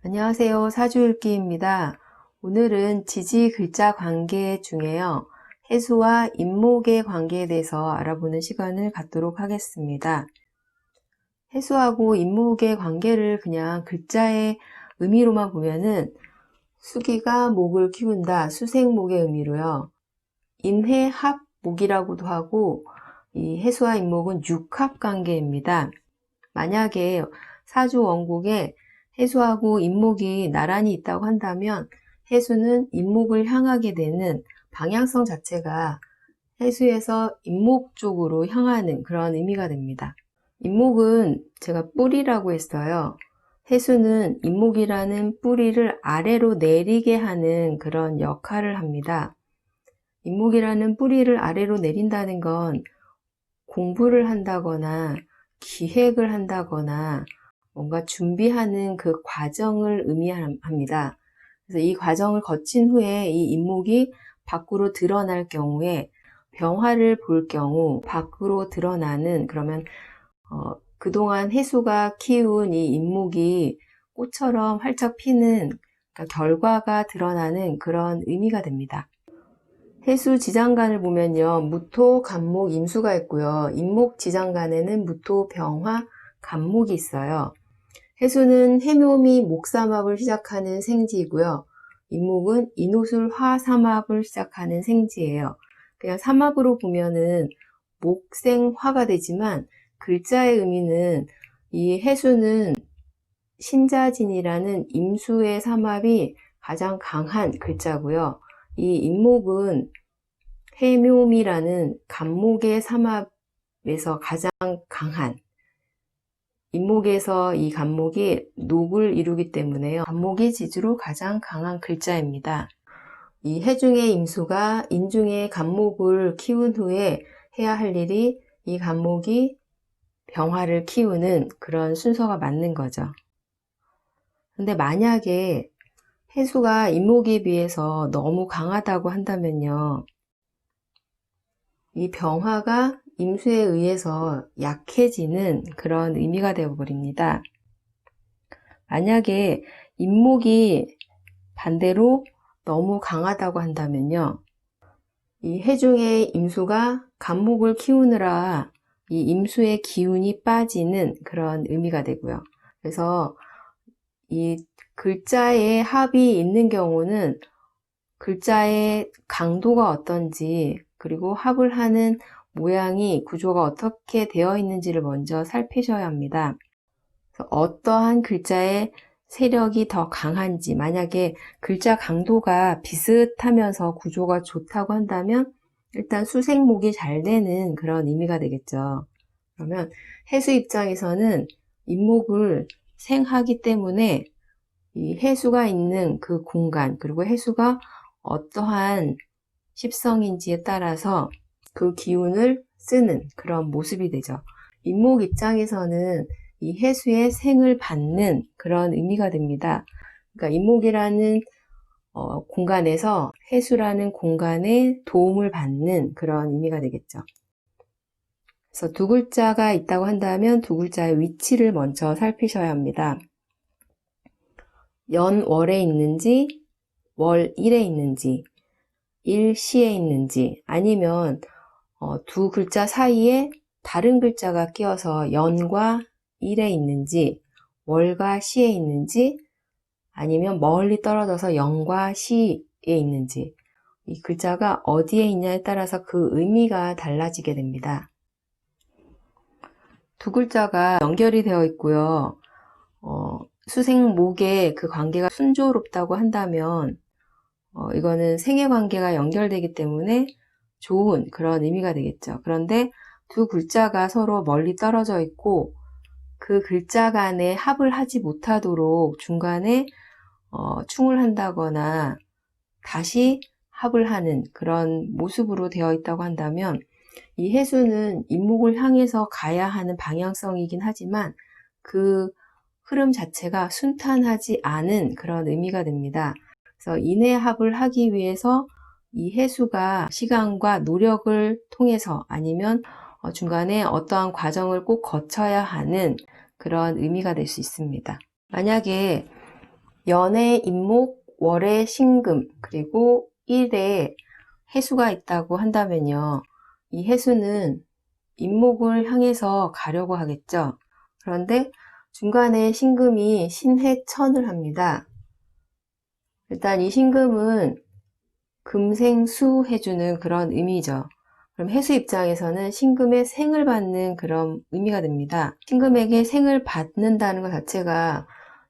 안녕하세요. 사주읽기입니다. 오늘은 지지 글자 관계 중에요. 해수와 임목의 관계에 대해서 알아보는 시간을 갖도록 하겠습니다. 해수하고 임목의 관계를 그냥 글자의 의미로만 보면은 수기가 목을 키운다, 수생목의 의미로요. 인해합목이라고도 하고 이 해수와 임목은 육합 관계입니다. 만약에 사주 원국에 해수하고 임목이 나란히 있다고 한다면 해수는 임목을 향하게 되는 방향성 자체가 해수에서 임목 쪽으로 향하는 그런 의미가 됩니다. 임목은 제가 뿌리라고 했어요. 해수는 임목이라는 뿌리를 아래로 내리게 하는 그런 역할을 합니다. 임목이라는 뿌리를 아래로 내린다는 건 공부를 한다거나 기획을 한다거나 뭔가 준비하는 그 과정을 의미합니다. 그래서 이 과정을 거친 후에 이 임목이 밖으로 드러날 경우에 병화를 볼 경우 밖으로 드러나는 그러면 그동안 해수가 키운 이 임목이 꽃처럼 활짝 피는 그러니까 결과가 드러나는 그런 의미가 됩니다. 해수 지장간을 보면요. 무토, 간목, 임수가 있고요. 임목 지장간에는 무토, 병화, 간목이 있어요. 해수는 해묘미, 목삼합을 시작하는 생지이고요. 임목은 인호술, 화삼합을 시작하는 생지예요. 그냥 삼합으로 보면은 목생화가 되지만 글자의 의미는 이 해수는 신자진이라는 임수의 삼합이 가장 강한 글자고요. 이 임목은 해묘미라는 간목의 삼합에서 가장 강한 임목에서 이 간목이 녹을 이루기 때문에요. 간목이 지주로 가장 강한 글자입니다. 이 해중의 임수가 인중의 간목을 키운 후에 해야 할 일이 이 간목이 병화를 키우는 그런 순서가 맞는 거죠. 근데 만약에 해수가 임목에 비해서 너무 강하다고 한다면요. 이 병화가 임수에 의해서 약해지는 그런 의미가 되어버립니다. 만약에 임목이 반대로 너무 강하다고 한다면요. 이 해중의 임수가 간목을 키우느라 이 임수의 기운이 빠지는 그런 의미가 되고요. 그래서 이 글자의 합이 있는 경우는 글자의 강도가 어떤지 그리고 합을 하는 모양이 구조가 어떻게 되어 있는지를 먼저 살피셔야 합니다. 어떠한 글자의 세력이 더 강한지 만약에 글자 강도가 비슷하면서 구조가 좋다고 한다면 일단 수생목이 잘 되는 그런 의미가 되겠죠. 그러면 해수 입장에서는 임목을 생하기 때문에 이 해수가 있는 그 공간 그리고 해수가 어떠한 십성인지에 따라서 그 기운을 쓰는 그런 모습이 되죠. 임목 입장에서는 이 해수의 생을 받는 그런 의미가 됩니다. 그러니까 임목이라는 공간에서 해수라는 공간에 도움을 받는 그런 의미가 되겠죠. 그래서 두 글자가 있다고 한다면 두 글자의 위치를 먼저 살피셔야 합니다. 연월에 있는지, 월일에 있는지, 일시에 있는지, 아니면 두 글자 사이에 다른 글자가 끼어서 연과 일에 있는지, 월과 시에 있는지, 아니면 멀리 떨어져서 영과 시에 있는지, 이 글자가 어디에 있냐에 따라서 그 의미가 달라지게 됩니다. 두 글자가 연결이 되어 있고요. 수생목의 그 관계가 순조롭다고 한다면 이거는 생애 관계가 연결되기 때문에 좋은 그런 의미가 되겠죠. 그런데 두 글자가 서로 멀리 떨어져 있고 그 글자 간에 합을 하지 못하도록 중간에 충을 한다거나 다시 합을 하는 그런 모습으로 되어 있다고 한다면 이 해수는 임목을 향해서 가야 하는 방향성이긴 하지만 그 흐름 자체가 순탄하지 않은 그런 의미가 됩니다. 그래서 인해합을 하기 위해서 이 해수가 시간과 노력을 통해서 아니면 중간에 어떠한 과정을 꼭 거쳐야 하는 그런 의미가 될 수 있습니다. 만약에 연에 임목, 월에 신금, 그리고 일에 해수가 있다고 한다면요. 이 해수는 임목을 향해서 가려고 하겠죠. 그런데 중간에 신금이 신해천을 합니다. 일단 이 신금은 금생수 해주는 그런 의미죠. 그럼 해수 입장에서는 신금의 생을 받는 그런 의미가 됩니다. 신금에게 생을 받는다는 것 자체가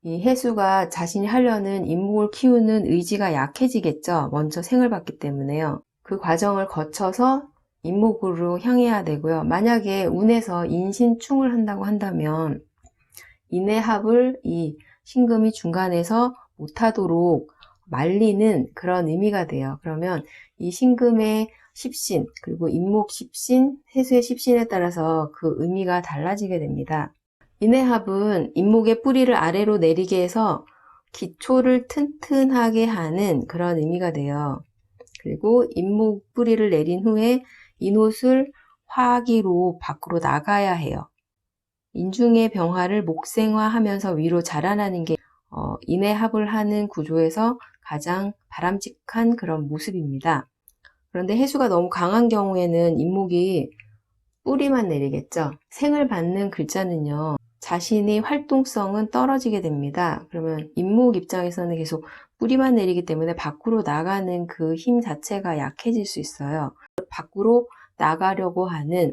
이 해수가 자신이 하려는 임목을 키우는 의지가 약해지겠죠. 먼저 생을 받기 때문에요. 그 과정을 거쳐서 임목으로 향해야 되고요. 만약에 운에서 인신충을 한다고 한다면 인해합을 이 신금이 중간에서 못하도록 말리는 그런 의미가 돼요. 그러면 이 신금의 십신, 그리고 임목 십신, 해수의 십신에 따라서 그 의미가 달라지게 됩니다. 인해합은 임목의 뿌리를 아래로 내리게 해서 기초를 튼튼하게 하는 그런 의미가 돼요. 그리고 임목 뿌리를 내린 후에 인옷을 화기로 밖으로 나가야 해요. 인중의 병화를 목생화하면서 위로 자라나는 게 인해합을 하는 구조에서 가장 바람직한 그런 모습입니다. 그런데 해수가 너무 강한 경우에는 임목이 뿌리만 내리겠죠. 생을 받는 글자는요, 자신의 활동성은 떨어지게 됩니다. 그러면 임목 입장에서는 계속 뿌리만 내리기 때문에 밖으로 나가는 그 힘 자체가 약해질 수 있어요. 밖으로 나가려고 하는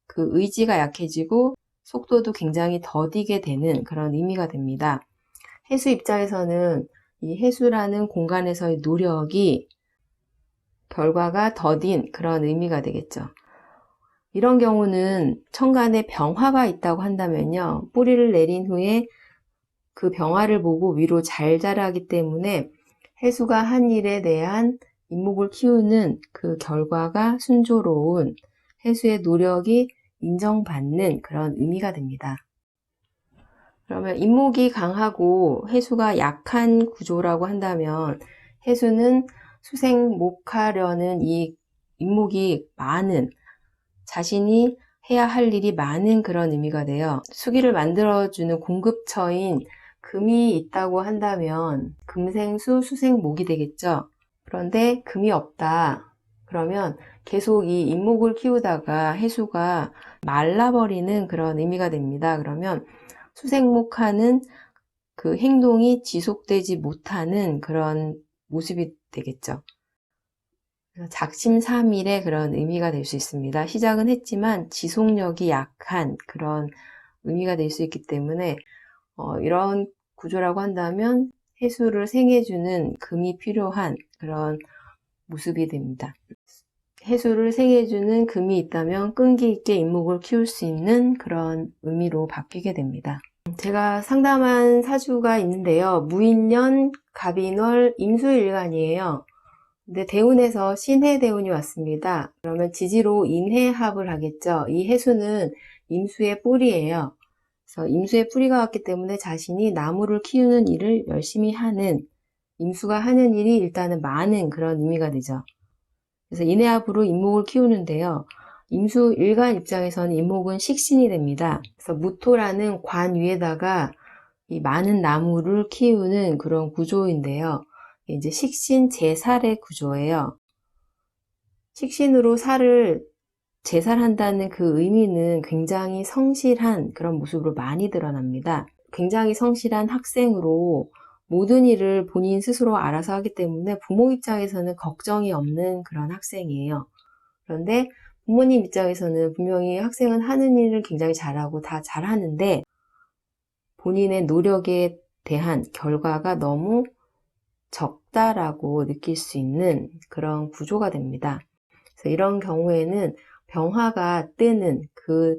그 의지가 약해지고 속도도 굉장히 더디게 되는 그런 의미가 됩니다. 해수 입장에서는 이 해수라는 공간에서의 노력이 결과가 더딘 그런 의미가 되겠죠. 이런 경우는 천간에 병화가 있다고 한다면요. 뿌리를 내린 후에 그 병화를 보고 위로 잘 자라기 때문에 해수가 한 일에 대한 임목을 키우는 그 결과가 순조로운 해수의 노력이 인정받는 그런 의미가 됩니다. 그러면 임목이 강하고 해수가 약한 구조라고 한다면 해수는 수생목하려는 이 임목이 많은, 자신이 해야 할 일이 많은 그런 의미가 돼요. 수기를 만들어주는 공급처인 금이 있다고 한다면 금생수, 수생목이 되겠죠. 그런데 금이 없다. 그러면 계속 이 임목을 키우다가 해수가 말라버리는 그런 의미가 됩니다. 그러면 수생목하는 그 행동이 지속되지 못하는 그런 모습이 되겠죠. 작심삼일의 그런 의미가 될 수 있습니다. 시작은 했지만 지속력이 약한 그런 의미가 될 수 있기 때문에 이런 구조라고 한다면 해수를 생해주는 금이 필요한 그런 모습이 됩니다. 해수를 생해주는 금이 있다면 끈기 있게 임목을 키울 수 있는 그런 의미로 바뀌게 됩니다. 제가 상담한 사주가 있는데요. 무인년, 갑인월, 임수일간이에요. 근데 대운에서 신해대운이 왔습니다. 그러면 지지로 인해합을 하겠죠. 이 해수는 임수의 뿌리예요. 그래서 임수의 뿌리가 왔기 때문에 자신이 나무를 키우는 일을 열심히 하는, 임수가 하는 일이 일단은 많은 그런 의미가 되죠. 그래서 인해합으로 임목을 키우는데요. 임수 일간 입장에서는 임목은 식신이 됩니다. 그래서 무토라는 관 위에다가 이 많은 나무를 키우는 그런 구조인데요. 이제 식신 제살의 구조예요. 식신으로 살을 제살한다는 그 의미는 굉장히 성실한 그런 모습으로 많이 드러납니다. 굉장히 성실한 학생으로 모든 일을 본인 스스로 알아서 하기 때문에 부모 입장에서는 걱정이 없는 그런 학생이에요. 그런데 부모님 입장에서는 분명히 학생은 하는 일을 굉장히 잘하고 다 잘하는데 본인의 노력에 대한 결과가 너무 적다라고 느낄 수 있는 그런 구조가 됩니다. 그래서 이런 경우에는 병화가 뜨는 그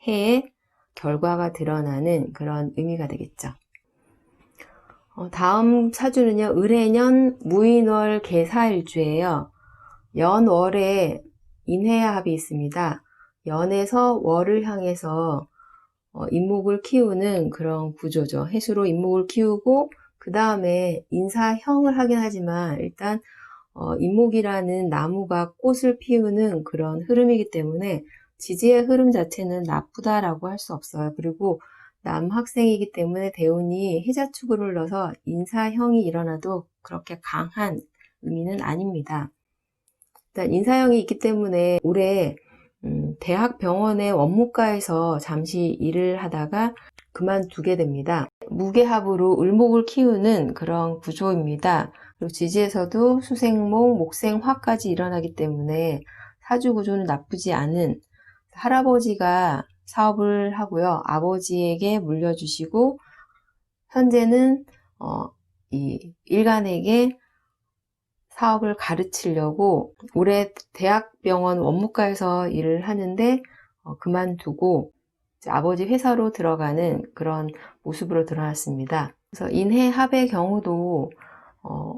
해에 결과가 드러나는 그런 의미가 되겠죠. 다음 사주는요. 을해년 무인월 개사일주예요. 연월에 인해합이 있습니다. 연에서 월을 향해서 임목을 키우는 그런 구조죠. 해수로 임목을 키우고 그 다음에 인사형을 하긴 하지만 일단 임목이라는 나무가 꽃을 피우는 그런 흐름이기 때문에 지지의 흐름 자체는 나쁘다라고 할 수 없어요. 그리고 남학생이기 때문에 대운이 해자축으로 흘러서 인사형이 일어나도 그렇게 강한 의미는 아닙니다. 일단 인사형이 있기 때문에 올해 대학병원의 원무과에서 잠시 일을 하다가 그만두게 됩니다. 무게합으로 을목을 키우는 그런 구조입니다. 그리고 지지에서도 수생목, 목생화까지 일어나기 때문에 사주 구조는 나쁘지 않은, 할아버지가 사업을 하고요. 아버지에게 물려주시고 현재는 이 일간에게 사업을 가르치려고 올해 대학병원 원무과에서 일을 하는데 그만두고 이제 아버지 회사로 들어가는 그런 모습으로 드러났습니다. 그래서 인해합의 경우도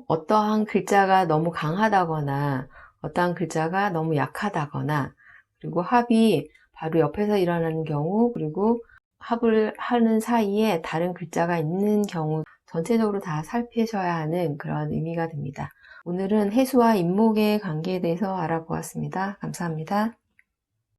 어떠한 글자가 너무 강하다거나 어떠한 글자가 너무 약하다거나, 그리고 합이 바로 옆에서 일어나는 경우, 그리고 합을 하는 사이에 다른 글자가 있는 경우 전체적으로 다 살피셔야 하는 그런 의미가 됩니다. 오늘은 해수와 인목의 관계에 대해서 알아보았습니다. 감사합니다.